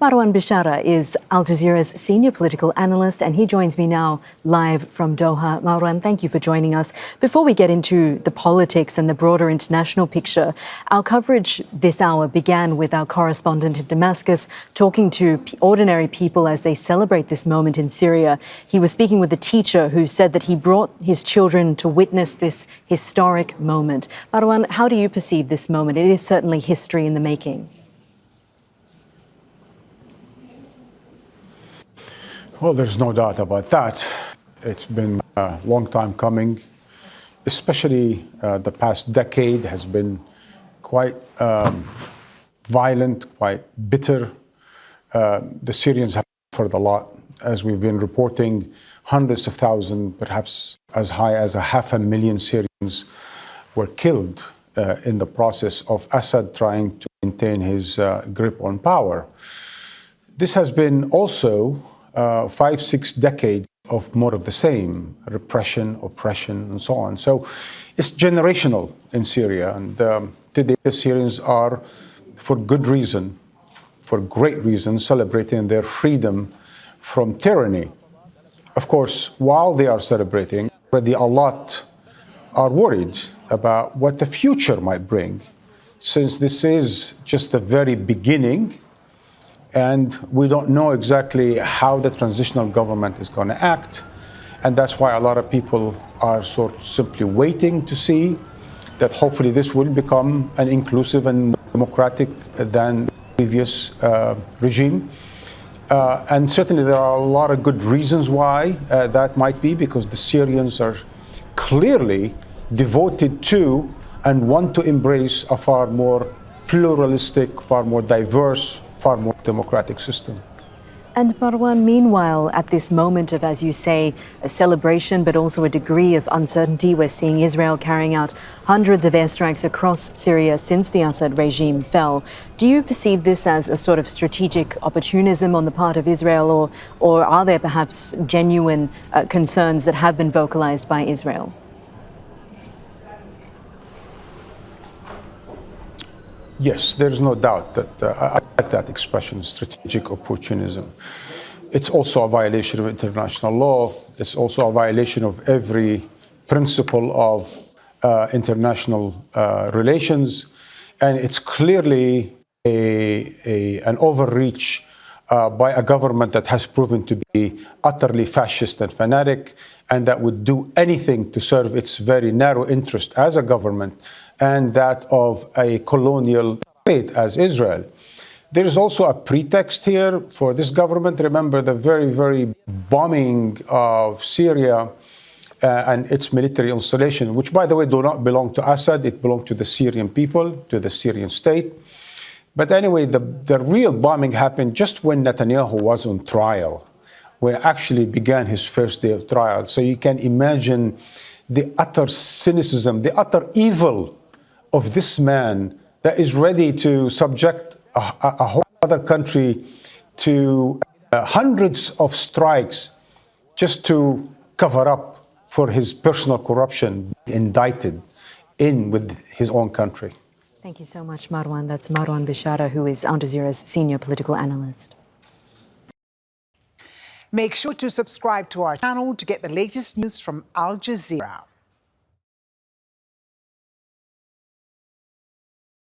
Marwan Bishara is Al Jazeera's senior political analyst, and he joins me now live from Doha. Marwan, thank you for joining us. Before we get into the politics and the broader international picture, our coverage this hour began with our correspondent in Damascus talking to ordinary people as they celebrate this moment in Syria. He was speaking with a teacher who said that he brought his children to witness this historic moment. Marwan, how do you perceive this moment? It is certainly history in the making. Well, there's no doubt about that. It's been a long time coming, especially the past decade has been quite violent, quite bitter. The Syrians have suffered a lot. As we've been reporting, hundreds of thousands, perhaps as high as 500,000 Syrians were killed in the process of Assad trying to maintain his grip on power. This has been also 5-6 decades of more of the same, repression, oppression, and so on. So it's generational in Syria. And today the Syrians are, for good reason, for great reason, celebrating their freedom from tyranny. Of course, while they are celebrating, already a lot are worried about what the future might bring, since this is just the very beginning. And we don't know exactly how the transitional government is going to act. And that's why a lot of people are sort of simply waiting to see that hopefully this will become an inclusive and democratic than the previous regime. And certainly there are a lot of good reasons why that might be, because the Syrians are clearly devoted to and want to embrace a far more pluralistic, far more diverse, far more democratic system. And Marwan, meanwhile, at this moment of, as you say, a celebration, but also a degree of uncertainty, we're seeing Israel carrying out hundreds of airstrikes across Syria since the Assad regime fell. Do you perceive this as a sort of strategic opportunism on the part of Israel, or are there perhaps genuine concerns that have been vocalized by Israel? Yes, there's no doubt that I like that expression, strategic opportunism. It's also a violation of international law. It's also a violation of every principle of international relations. And it's clearly an overreach by a government that has proven to be utterly fascist and fanatic, and that would do anything to serve its very narrow interest as a government and that of a colonial state as Israel. There is also a pretext here for this government. Remember the very bombing of Syria and its military installation, which, by the way, do not belong to Assad. It belonged to the Syrian people, to the Syrian state. But anyway, the real bombing happened just when Netanyahu was on trial, where actually began his first day of trial. So you can imagine the utter cynicism, the utter evil of this man that is ready to subject a whole other country to hundreds of strikes just to cover up for his personal corruption, indicted in with his own country. Thank you so much, Marwan. That's Marwan Bishara, who is Al Jazeera's senior political analyst. Make sure to subscribe to our channel to get the latest news from Al Jazeera.